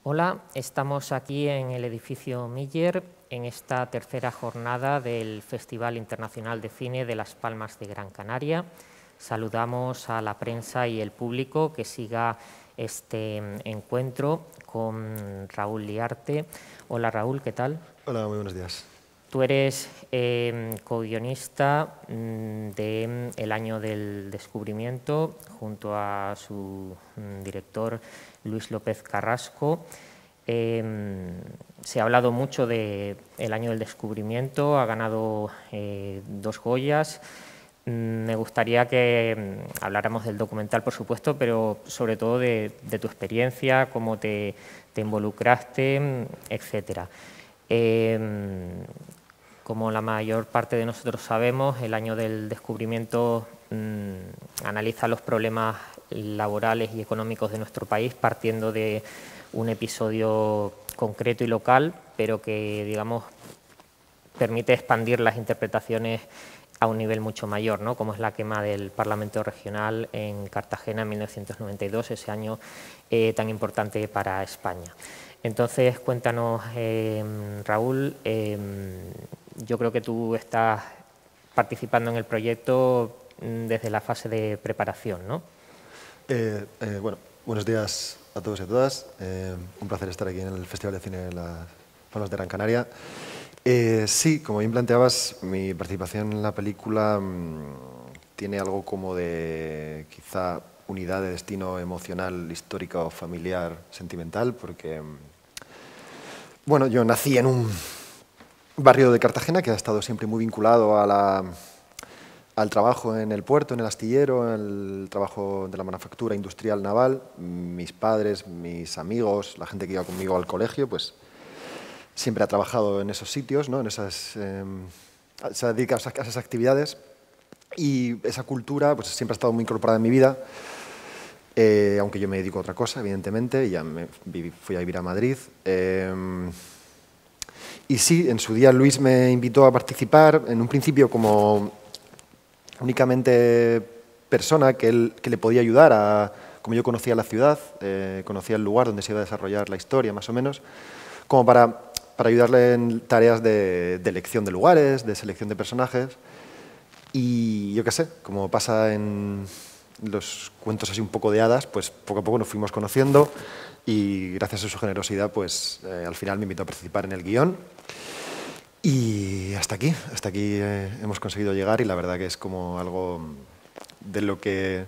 Hola, estamos aquí en el edificio Miller en esta tercera jornada del Festival Internacional de Cine de Las Palmas de Gran Canaria. Saludamos a la prensa y el público que siga este encuentro con Raúl Liarte. Hola Raúl, ¿qué tal? Hola, muy buenos días. Tú eres co-guionista de El año del descubrimiento junto a su director Luis López Carrasco. Se ha hablado mucho de El año del descubrimiento, ha ganado 2 Goyas. Me gustaría que habláramos del documental, por supuesto, pero sobre todo de tu experiencia, cómo te involucraste, etcétera. Como la mayor parte de nosotros sabemos, el año del descubrimiento analiza los problemas laborales y económicos de nuestro país partiendo de un episodio concreto y local, pero que, digamos, permite expandir las interpretaciones a un nivel mucho mayor, ¿no? Como es la quema del Parlamento Regional en Cartagena en 1992, ese año tan importante para España. Entonces, cuéntanos, Raúl, yo creo que tú estás participando en el proyecto desde la fase de preparación, ¿no? Bueno, buenos días a todos y a todas. Un placer estar aquí en el Festival de Cine de Las Palmas de Gran Canaria. Sí, como bien planteabas, mi participación en la película tiene algo como de quizá unidad de destino emocional, histórico, familiar, sentimental, porque bueno, yo nací en un barrio de Cartagena que ha estado siempre muy vinculado al trabajo en el puerto, en el astillero, el trabajo de la manufactura industrial naval. Mis padres, mis amigos, la gente que iba conmigo al colegio, pues siempre ha trabajado en esos sitios, ¿no? Se ha dedicado a esas actividades y esa cultura pues siempre ha estado muy incorporada en mi vida, aunque yo me dedico a otra cosa, evidentemente, y ya fui a vivir a Madrid. Y sí, en su día Luis me invitó a participar, en un principio como únicamente persona que le podía ayudar como yo conocía la ciudad, conocía el lugar donde se iba a desarrollar la historia, más o menos, como para ayudarle en tareas de elección de lugares, de selección de personajes. Y yo qué sé, como pasa en los cuentos así un poco de hadas, pues poco a poco nos fuimos conociendo y gracias a su generosidad, pues al final me invitó a participar en el guión. Y hasta aquí hemos conseguido llegar y la verdad que es como algo de lo que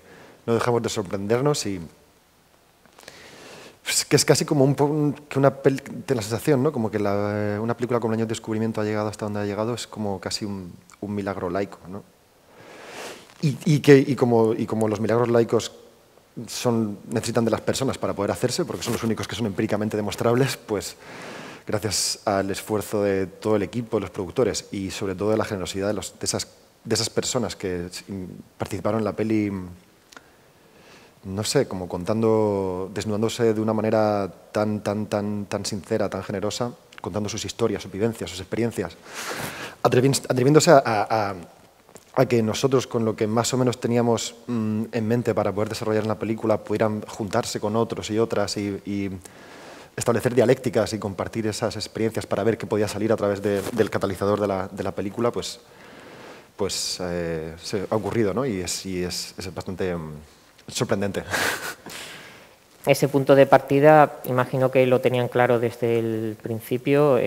no dejamos de sorprendernos y pues, que es casi como que una la sensación, ¿no? Como que una película como El año del descubrimiento ha llegado hasta donde ha llegado, es como casi un milagro laico, ¿no? Y como los milagros laicos necesitan de las personas para poder hacerse, porque son los únicos que son empíricamente demostrables, pues gracias al esfuerzo de todo el equipo, de los productores y sobre todo de la generosidad de esas personas que participaron en la peli, no sé, como desnudándose de una manera tan sincera, tan generosa, contando sus historias, sus vivencias, sus experiencias, atreviéndose a que nosotros, con lo que más o menos teníamos en mente para poder desarrollar la película, pudieran juntarse con otros y otras y establecer dialécticas y compartir esas experiencias para ver qué podía salir a través del catalizador de la película, pues se ha ocurrido, ¿no? Y es bastante sorprendente. Ese punto de partida, imagino que lo tenían claro desde el principio,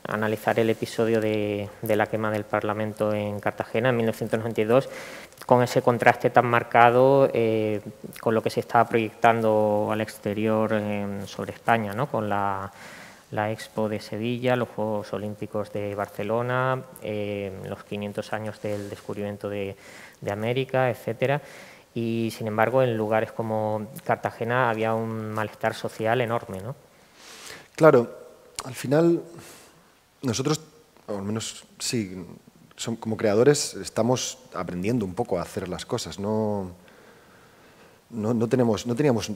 analizar el episodio de la quema del Parlamento en Cartagena en 1992, con ese contraste tan marcado con lo que se estaba proyectando al exterior sobre España, ¿no? Con la Expo de Sevilla, los Juegos Olímpicos de Barcelona, los 500 años del descubrimiento de América, etcétera. Y, sin embargo, en lugares como Cartagena había un malestar social enorme, ¿no? Claro, al final nosotros, o al menos sí, como creadores estamos aprendiendo un poco a hacer las cosas.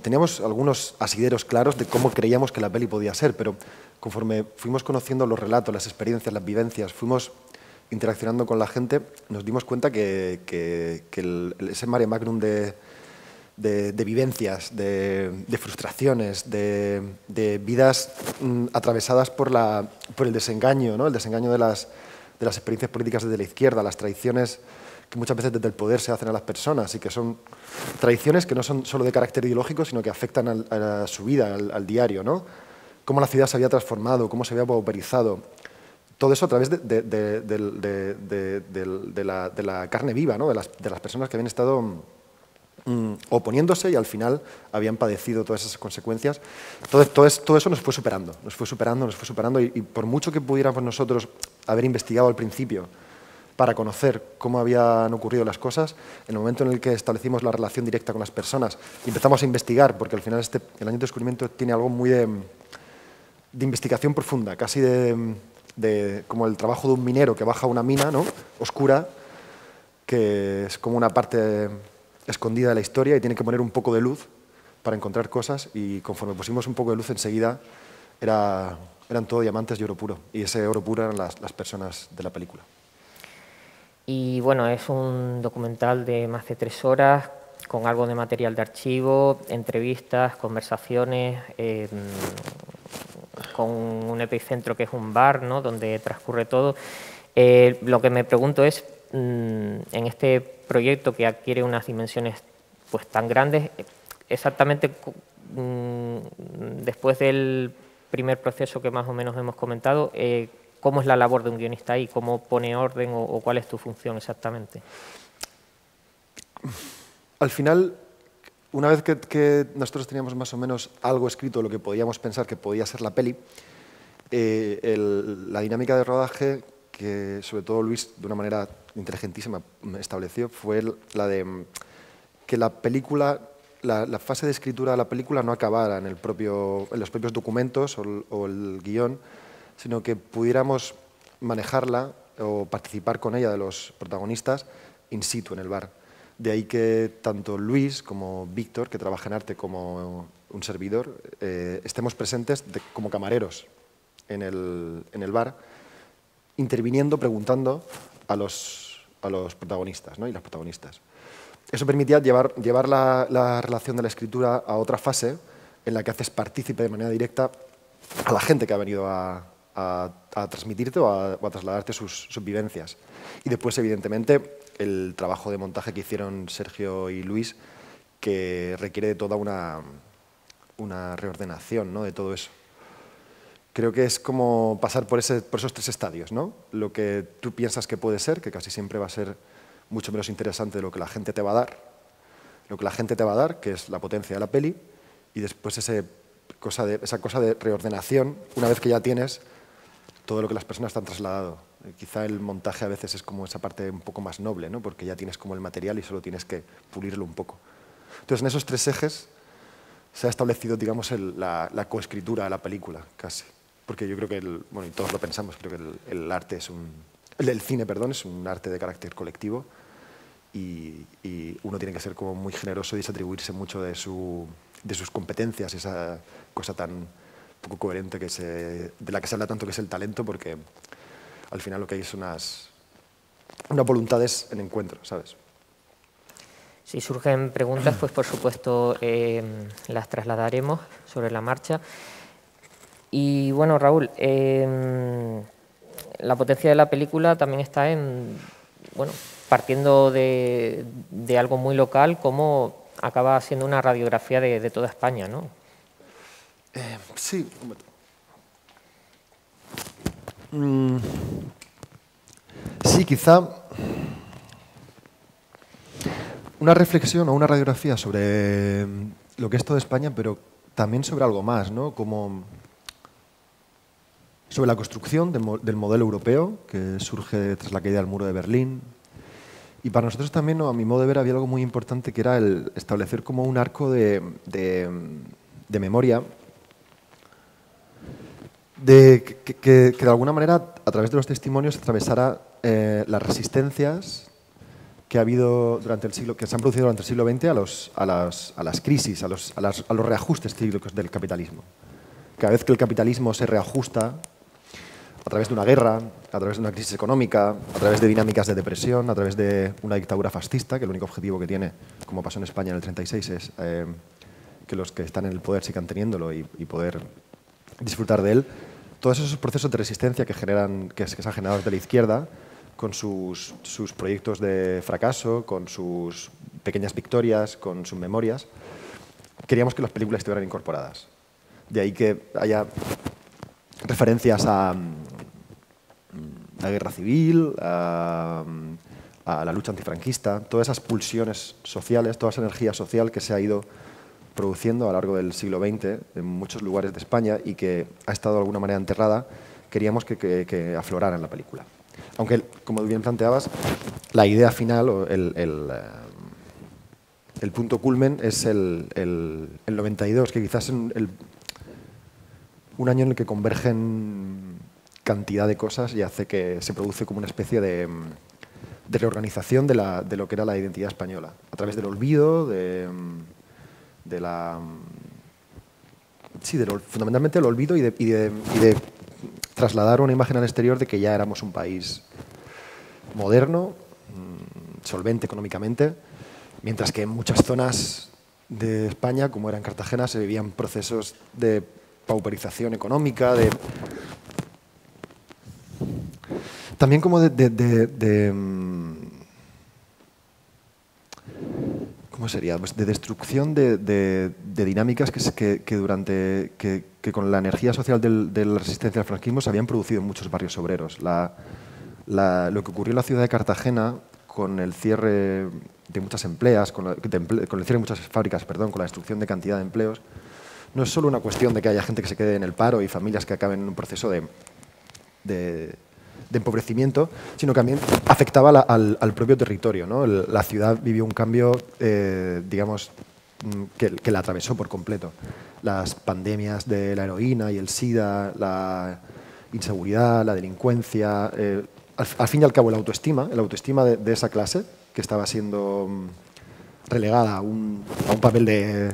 Teníamos algunos asideros claros de cómo creíamos que la peli podía ser, pero conforme fuimos conociendo los relatos, las experiencias, las vivencias, fuimos interaccionando con la gente, nos dimos cuenta que ese mare magnum de de vivencias, de frustraciones, de vidas atravesadas por el desengaño, ¿no? El desengaño de las experiencias políticas desde la izquierda, las traiciones que muchas veces desde el poder se hacen a las personas y que son traiciones que no son solo de carácter ideológico, sino que afectan a su vida, al diario, ¿no? Cómo la ciudad se había transformado, cómo se había pauperizado. Todo eso a través de la carne viva, ¿no? de las personas que habían estado oponiéndose y al final habían padecido todas esas consecuencias. Todo eso nos fue superando y por mucho que pudiéramos nosotros haber investigado al principio para conocer cómo habían ocurrido las cosas, en el momento en el que establecimos la relación directa con las personas y empezamos a investigar, porque al final el año de descubrimiento tiene algo muy de investigación profunda, casi como el trabajo de un minero que baja a una mina, ¿no? Oscura, que es como una parte escondida de la historia y tiene que poner un poco de luz para encontrar cosas, y conforme pusimos un poco de luz enseguida eran todo diamantes y oro puro, y ese oro puro eran las personas de la película. Y bueno, es un documental de más de 3 horas, con algo de material de archivo, entrevistas, conversaciones, con un epicentro que es un bar, ¿no? Donde transcurre todo. Lo que me pregunto es, en este proyecto que adquiere unas dimensiones pues tan grandes, exactamente después del primer proceso que más o menos hemos comentado, ¿cómo es la labor de un guionista ahí? ¿Cómo pone orden o cuál es tu función exactamente? Al final, una vez que nosotros teníamos más o menos algo escrito, lo que podíamos pensar que podía ser la peli, la dinámica de rodaje que sobre todo Luis, de una manera inteligentísima, estableció, fue la de que la película, la fase de escritura de la película no acabara en los propios documentos o el guión, sino que pudiéramos manejarla o participar con ella de los protagonistas in situ en el bar. De ahí que tanto Luis como Víctor, que trabaja en arte como un servidor, estemos presentes como camareros en el bar, interviniendo, preguntando a los protagonistas, ¿no? Y las protagonistas. Eso permitía llevar la relación de la escritura a otra fase en la que haces partícipe de manera directa a la gente que ha venido a transmitirte o a trasladarte sus vivencias. Y después, evidentemente, el trabajo de montaje que hicieron Sergio y Luis, que requiere de toda una reordenación, ¿no? De todo eso. Creo que es como pasar por esos 3 estadios, ¿no? Lo que tú piensas que puede ser, que casi siempre va a ser mucho menos interesante de lo que la gente te va a dar, que es la potencia de la peli, y después esa cosa de reordenación, una vez que ya tienes todo lo que las personas te han trasladado. Quizá el montaje a veces es como esa parte un poco más noble, ¿no? Porque ya tienes como el material y solo tienes que pulirlo un poco. Entonces, en esos 3 ejes se ha establecido, digamos, la coescritura de la película, casi. Porque yo creo que, y todos lo pensamos, creo que el arte es el cine, perdón, es un arte de carácter colectivo y uno tiene que ser como muy generoso y desatribuirse mucho de sus competencias, esa cosa tan poco coherente de la que se habla tanto, que es el talento, porque al final lo que hay es unas voluntades en encuentro, ¿sabes? Si surgen preguntas, pues por supuesto las trasladaremos sobre la marcha. Y bueno, Raúl, la potencia de la película también está partiendo de algo muy local, como acaba siendo una radiografía de toda España, ¿no? Sí. Sí, quizá una reflexión o una radiografía sobre lo que es toda España, pero también sobre algo más, ¿no? Como sobre la construcción del modelo europeo que surge tras la caída del muro de Berlín. Y para nosotros también, a mi modo de ver, había algo muy importante, que era el establecer como un arco de memoria que de alguna manera, a través de los testimonios, atravesara las resistencias que ha habido que se han producido durante el siglo XX a las crisis, a los reajustes cíclicos del capitalismo. Cada vez que el capitalismo se reajusta a través de una guerra, a través de una crisis económica, a través de dinámicas de depresión, a través de una dictadura fascista, que el único objetivo que tiene, como pasó en España en el 36, es que los que están en el poder sigan teniéndolo y poder disfrutar de él. Todos esos procesos de resistencia que se han generado desde la izquierda, con sus proyectos de fracaso, con sus pequeñas victorias, con sus memorias, queríamos que las películas estuvieran incorporadas. De ahí que haya referencias a la guerra civil, a la lucha antifranquista, todas esas pulsiones sociales, toda esa energía social que se ha ido produciendo a lo largo del siglo XX en muchos lugares de España y que ha estado de alguna manera enterrada, queríamos que aflorara en la película. Aunque, como bien planteabas, la idea final, o el punto culmen es el 92, que quizás es un año en el que convergen cantidad de cosas y hace que se produce como una especie de reorganización de lo que era la identidad española, a través del olvido, fundamentalmente el olvido y de trasladar una imagen al exterior de que ya éramos un país moderno, solvente económicamente, mientras que en muchas zonas de España, como era en Cartagena, se vivían procesos de pauperización económica, también como ¿cómo sería? Pues de destrucción de dinámicas que con la energía social de la resistencia al franquismo se habían producido en muchos barrios obreros. Lo que ocurrió en la ciudad de Cartagena con el cierre de muchas empleas, con el cierre de muchas fábricas, perdón, con la destrucción de cantidad de empleos, no es solo una cuestión de que haya gente que se quede en el paro y familias que acaben en un proceso de empobrecimiento, sino que también afectaba al propio territorio, ¿no? La ciudad vivió un cambio, digamos, que la atravesó por completo. Las pandemias de la heroína y el SIDA, la inseguridad, la delincuencia, al fin y al cabo la autoestima de esa clase, que estaba siendo relegada a un papel de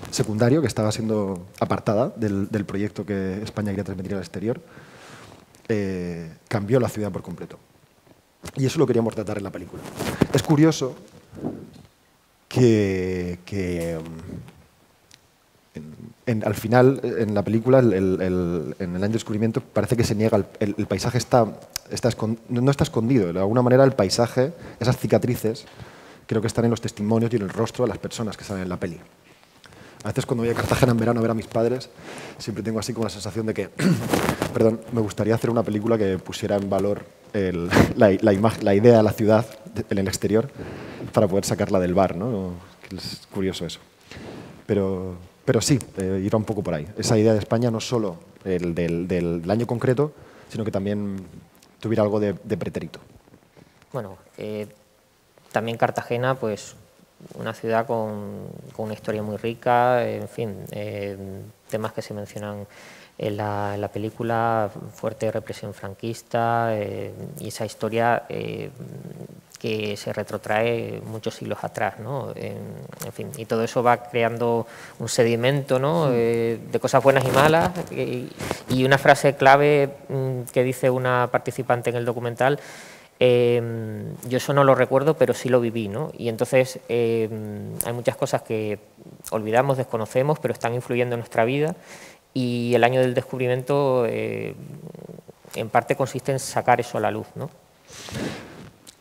secundario, que estaba siendo apartada del proyecto que España quería transmitir al exterior, cambió la ciudad por completo. Y eso lo queríamos tratar en la película. Es curioso que al final, en la película, en el año del descubrimiento, parece que se niega, el paisaje no está escondido. De alguna manera el paisaje, esas cicatrices, creo que están en los testimonios y en el rostro de las personas que salen en la peli. A veces cuando voy a Cartagena en verano a ver a mis padres, siempre tengo así como la sensación de que, perdón, me gustaría hacer una película que pusiera en valor la idea de la ciudad en el exterior para poder sacarla del bar, ¿no? Es curioso eso. Pero sí, iba un poco por ahí. Esa idea de España no solo del año concreto, sino que también tuviera algo de pretérito. Bueno, también Cartagena, pues una ciudad con una historia muy rica, en fin, temas que se mencionan en la película, fuerte represión franquista y esa historia que se retrotrae muchos siglos atrás, ¿no? En fin, y todo eso va creando un sedimento, ¿no? De cosas buenas y malas, y una frase clave que dice una participante en el documental: yo eso no lo recuerdo, pero sí lo viví, ¿no? Y entonces hay muchas cosas que olvidamos, desconocemos, pero están influyendo en nuestra vida, y el año del descubrimiento en parte consiste en sacar eso a la luz, ¿no?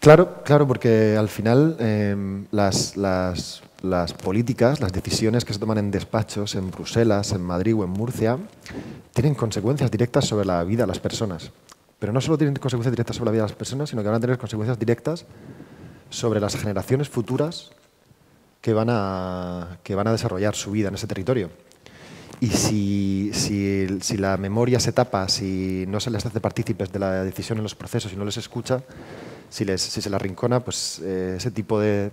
Claro, porque al final las políticas, las decisiones que se toman en despachos en Bruselas, en Madrid o en Murcia, tienen consecuencias directas sobre la vida de las personas. Pero no solo tienen consecuencias directas sobre la vida de las personas, sino que van a tener consecuencias directas sobre las generaciones futuras que van a desarrollar su vida en ese territorio. Y si la memoria se tapa, si no se les hace partícipes de la decisión en los procesos y no les escucha, si se la arrincona, pues ese tipo de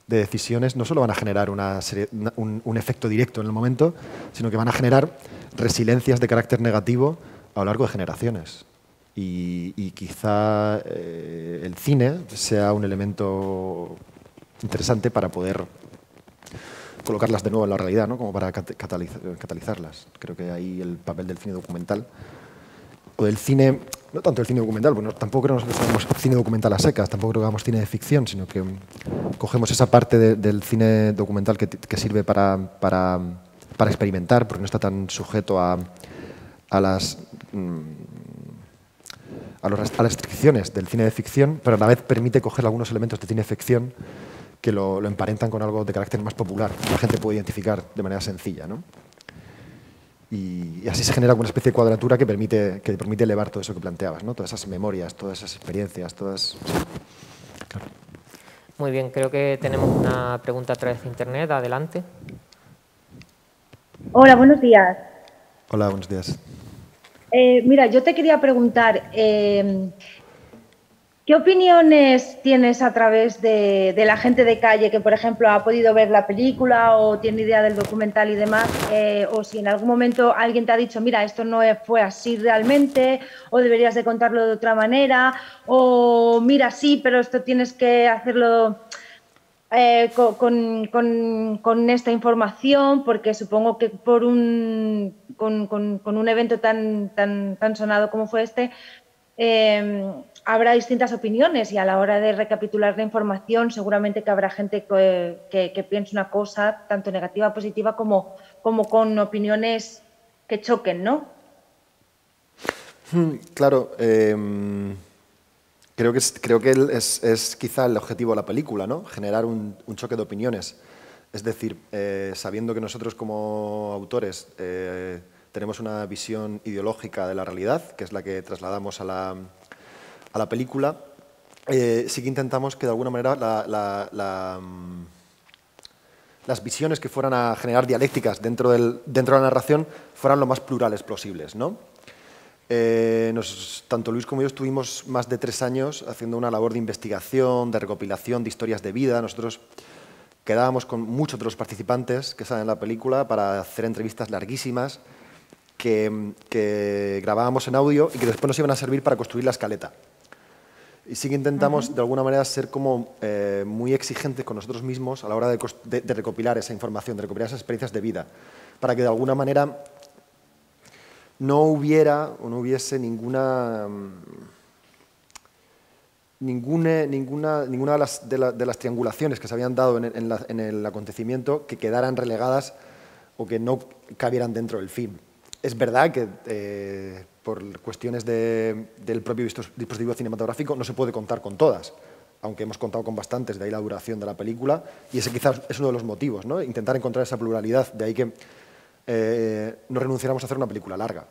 decisiones no solo van a generar un efecto directo en el momento, sino que van a generar resiliencias de carácter negativo a lo largo de generaciones. Y quizá el cine sea un elemento interesante para poder colocarlas de nuevo en la realidad, ¿no? Como para catalizarlas. Creo que ahí el papel del cine documental o del cine, no tanto el cine documental, porque tampoco creo que nosotros hagamos cine documental a secas, tampoco creo que hagamos cine de ficción, sino que cogemos esa parte del cine documental que sirve para experimentar, porque no está tan sujeto a las restricciones del cine de ficción, pero a la vez permite coger algunos elementos de cine de ficción que lo emparentan con algo de carácter más popular, que la gente puede identificar de manera sencilla, ¿no? Y así se genera una especie de cuadratura que permite elevar todo eso que planteabas, ¿no? Todas esas memorias, todas esas experiencias, todas... Sí. Claro. Muy bien, creo que tenemos una pregunta a través de Internet. Adelante. Hola, buenos días. Hola, buenos días. Mira, yo te quería preguntar, ¿qué opiniones tienes a través de la gente de calle que, por ejemplo, ha podido ver la película o tiene idea del documental y demás? O si en algún momento alguien te ha dicho, mira, esto no fue así realmente, o deberías de contarlo de otra manera, o mira, sí, pero esto tienes que hacerlo con esta información, porque supongo que con un evento tan sonado como fue este, habrá distintas opiniones y a la hora de recapitular la información seguramente que habrá gente que piense una cosa, tanto negativa o positiva, como con opiniones que choquen, ¿no? Claro, creo que es quizá el objetivo de la película, ¿no? Generar un choque de opiniones. Es decir, sabiendo que nosotros como autores tenemos una visión ideológica de la realidad, que es la que trasladamos a la película, sí que intentamos que de alguna manera las visiones que fueran a generar dialécticas dentro de la narración fueran lo más plurales posibles, ¿no? Tanto Luis como yo estuvimos más de 3 años haciendo una labor de investigación, de recopilación de historias de vida. Nosotros quedábamos con muchos de los participantes que salen en la película para hacer entrevistas larguísimas que grabábamos en audio y que después nos iban a servir para construir la escaleta. Y sí que intentamos de alguna manera ser como muy exigentes con nosotros mismos a la hora de recopilar esa información, de recopilar esas experiencias de vida, para que de alguna manera no hubiese ninguna de las triangulaciones que se habían dado en el acontecimiento que quedaran relegadas o que no cabieran dentro del film. Es verdad que por cuestiones del propio dispositivo cinematográfico no se puede contar con todas, aunque hemos contado con bastantes, de ahí la duración de la película, y ese quizás es uno de los motivos, ¿no? Intentar encontrar esa pluralidad, de ahí que no renunciáramos a hacer una película larga.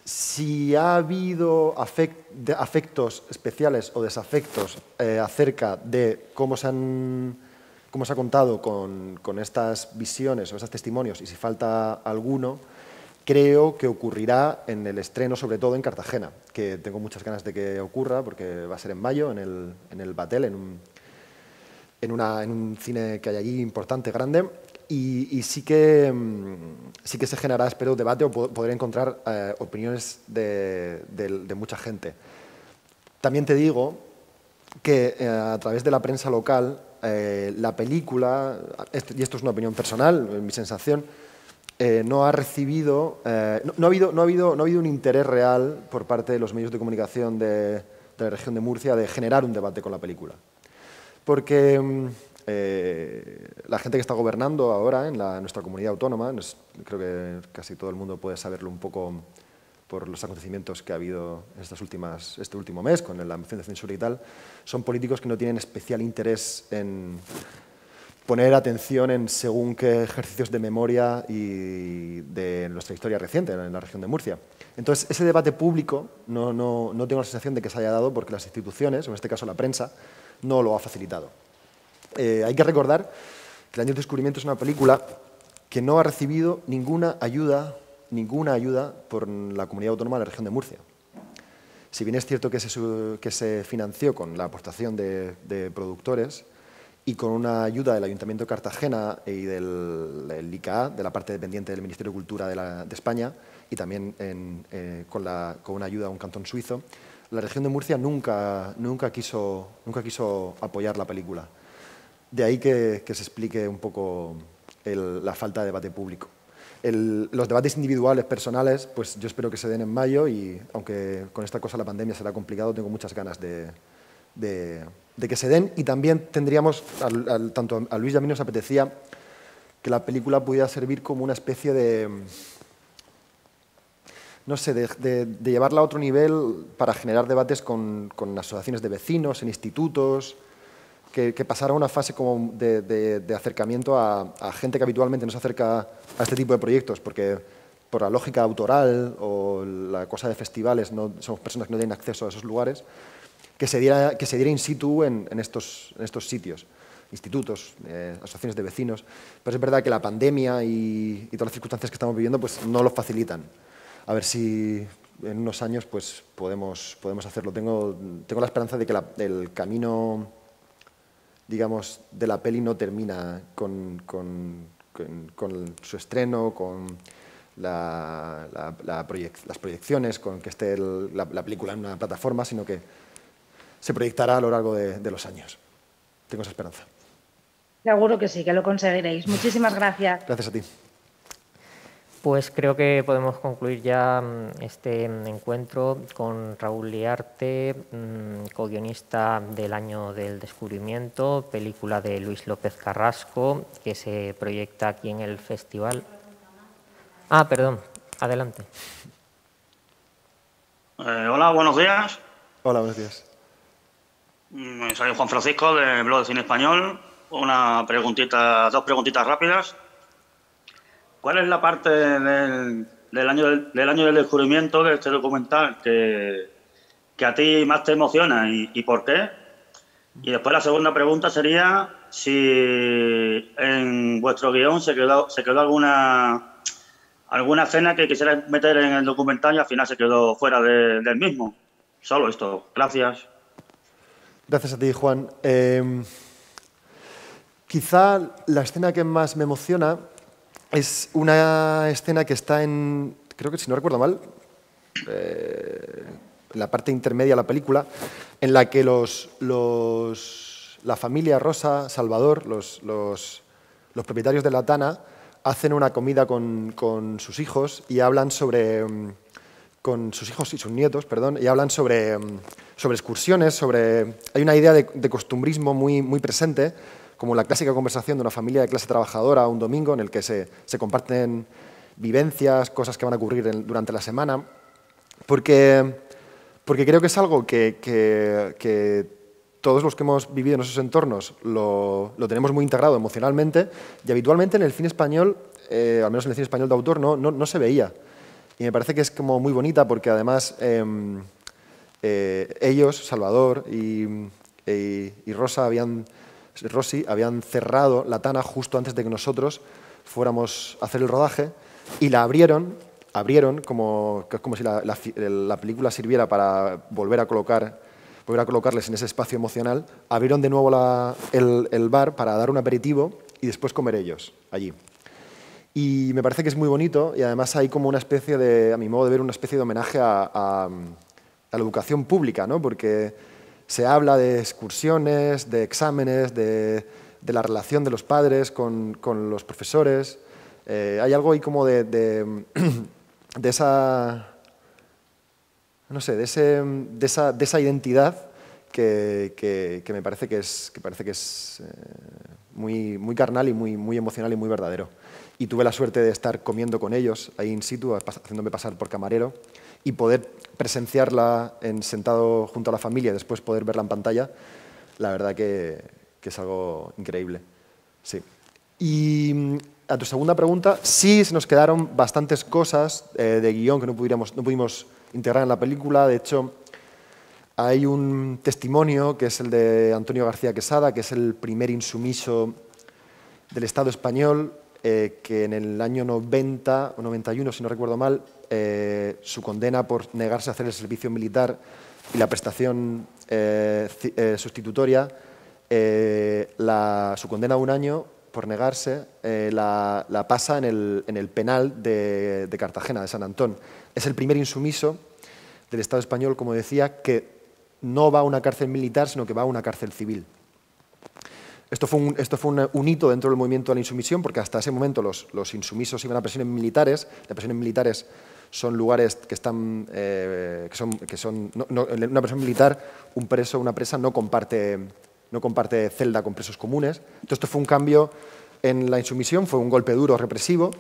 Si ha habido afectos especiales o desafectos acerca de cómo se ha contado con estas visiones o estos testimonios, y si falta alguno, creo que ocurrirá en el estreno, sobre todo en Cartagena, que tengo muchas ganas de que ocurra, porque va a ser en mayo, en el Batel, en un cine que hay allí importante, grande, y sí que se generará, espero, debate o podré encontrar opiniones de mucha gente. También te digo que a través de la prensa local, la película, y esto es una opinión personal, mi sensación, no ha recibido, no ha habido un interés real por parte de los medios de comunicación de la región de Murcia de generar un debate con la película. Porque la gente que está gobernando ahora en nuestra comunidad autónoma, creo que casi todo el mundo puede saberlo un poco por los acontecimientos que ha habido en este último mes, con la moción de censura y tal, son políticos que no tienen especial interés en poner atención en según qué ejercicios de memoria y de nuestra historia reciente en la región de Murcia. Entonces, ese debate público no tengo la sensación de que se haya dado porque las instituciones, en este caso la prensa, no lo ha facilitado. Hay que recordar que El año del descubrimiento es una película que no ha recibido ninguna ayuda por la comunidad autónoma de la región de Murcia. Si bien es cierto que se financió con la aportación de productores y con una ayuda del Ayuntamiento de Cartagena y del ICA, de la parte dependiente del Ministerio de Cultura de España, y también con una ayuda a un cantón suizo, la región de Murcia nunca quiso apoyar la película. De ahí que se explique un poco la falta de debate público. los debates individuales, personales, pues yo espero que se den en mayo y aunque con esta cosa la pandemia será complicado, tengo muchas ganas de que se den. Y también tendríamos, tanto a Luis y a mí nos apetecía que la película pudiera servir como una especie de, no sé, de llevarla a otro nivel para generar debates con asociaciones de vecinos, en institutos, que pasara una fase como de acercamiento a gente que habitualmente no se acerca a este tipo de proyectos, porque por la lógica autoral o la cosa de festivales no somos personas que no tienen acceso a esos lugares, que se diera in situ en estos sitios, institutos, asociaciones de vecinos. Pero es verdad que la pandemia y todas las circunstancias que estamos viviendo pues no lo facilitan. A ver si en unos años pues podemos hacerlo. Tengo la esperanza de que el camino, digamos, de la peli no termina con su estreno, con las proyecciones, con que esté la película en una plataforma, sino que se proyectará a lo largo de los años. Tengo esa esperanza. Seguro que sí, que lo conseguiréis. Muchísimas gracias. Gracias a ti. Pues creo que podemos concluir ya este encuentro con Raúl Liarte, co-guionista del Año del Descubrimiento, película de Luis López Carrasco, que se proyecta aquí en el festival. Ah, perdón, adelante. Hola, buenos días. Hola, buenos días. Soy Juan Francisco, de Blog de Cine Español. Dos preguntitas rápidas. ¿Cuál es la parte del año del descubrimiento de este documental que a ti más te emociona y por qué? Y después la segunda pregunta sería si en vuestro guión se quedó alguna escena que quisierais meter en el documental y al final se quedó fuera del mismo. Solo esto. Gracias. Gracias a ti, Juan. Quizá la escena que más me emociona es una escena que está creo que si no recuerdo mal, en la parte intermedia de la película, en la que la familia Rosa, Salvador, los propietarios de la Tana, hacen una comida con sus hijos y hablan con sus hijos y sus nietos, perdón, y hablan sobre excursiones, hay una idea de costumbrismo muy presente, como la clásica conversación de una familia de clase trabajadora un domingo en el que se comparten vivencias, cosas que van a ocurrir durante la semana, porque creo que es algo que todos los que hemos vivido en esos entornos lo tenemos muy integrado emocionalmente y habitualmente en el cine español, al menos en el cine español de autor, no se veía. Y me parece que es como muy bonita porque además ellos, Salvador y Rosy, habían cerrado la Tana justo antes de que nosotros fuéramos a hacer el rodaje y la abrieron como si la película sirviera para volver a colocarles en ese espacio emocional. Abrieron de nuevo el bar para dar un aperitivo y después comer ellos allí. Y me parece que es muy bonito y además hay como una especie de, a mi modo de ver, una especie de homenaje a la educación pública, ¿no? Porque se habla de excursiones, de exámenes, de la relación de los padres con los profesores. Hay algo ahí como de esa, no sé, de esa identidad que me parece que es muy carnal y muy emocional y muy verdadero. Y tuve la suerte de estar comiendo con ellos ahí in situ, haciéndome pasar por camarero y poder presenciarla sentado junto a la familia y después poder verla en pantalla, la verdad que es algo increíble. Sí. Y a tu segunda pregunta, sí se nos quedaron bastantes cosas de guión que no pudimos integrar en la película. De hecho, hay un testimonio que es el de Antonio García Quesada, que es el primer insumiso del Estado español, que en el año 90 o 91, si no recuerdo mal, su condena por negarse a hacer el servicio militar y la prestación sustitutoria, su condena a un año por negarse, la pasa en el penal de Cartagena, de San Antón. Es el primer insumiso del Estado español, como decía, que no va a una cárcel militar, sino que va a una cárcel civil. Esto fue un hito dentro del movimiento de la insumisión, porque hasta ese momento los insumisos iban a prisiones militares. Las prisiones militares son lugares que están, en una prisión militar, un preso o una presa no comparte celda con presos comunes. Entonces, esto fue un cambio en la insumisión, fue un golpe duro, represivo,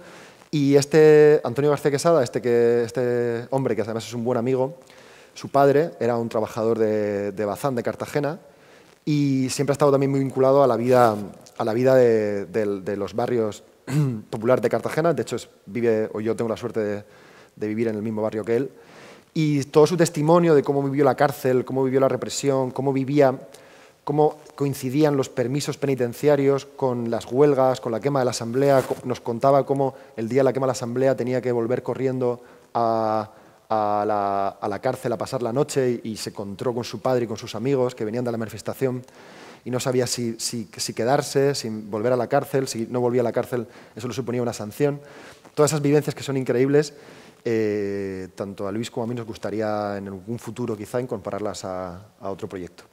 y Antonio García Quesada, este hombre, que además es un buen amigo, su padre era un trabajador de Bazán, de Cartagena, y siempre ha estado también muy vinculado a la vida de los barrios populares de Cartagena. De hecho, yo tengo la suerte de vivir en el mismo barrio que él, y todo su testimonio de cómo vivió la cárcel, cómo vivió la represión, cómo coincidían los permisos penitenciarios con las huelgas, con la quema de la asamblea. Nos contaba cómo el día de la quema de la asamblea tenía que volver corriendo a la cárcel a pasar la noche, y se encontró con su padre y con sus amigos que venían de la manifestación y no sabía si quedarse, si volver a la cárcel. Si no volvía a la cárcel, eso le suponía una sanción. Todas esas vivencias que son increíbles, tanto a Luis como a mí nos gustaría en algún futuro quizá incorporarlas a otro proyecto.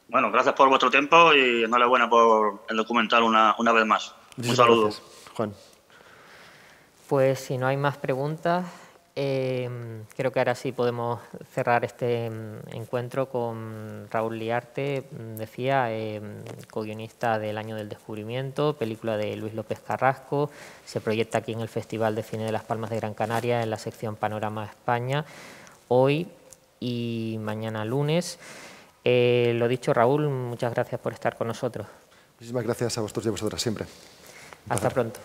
Bueno, gracias por vuestro tiempo y enhorabuena por el documental una vez más. Un saludo. Gracias, Juan. Pues si no hay más preguntas, creo que ahora sí podemos cerrar este encuentro con Raúl Liarte, decía, co-guionista del Año del Descubrimiento, película de Luis López Carrasco. Se proyecta aquí en el Festival de Cine de Las Palmas de Gran Canaria, en la sección Panorama España, hoy y mañana lunes. Lo dicho, Raúl, muchas gracias por estar con nosotros. Muchísimas gracias a vosotros y a vosotras siempre. Hasta pronto.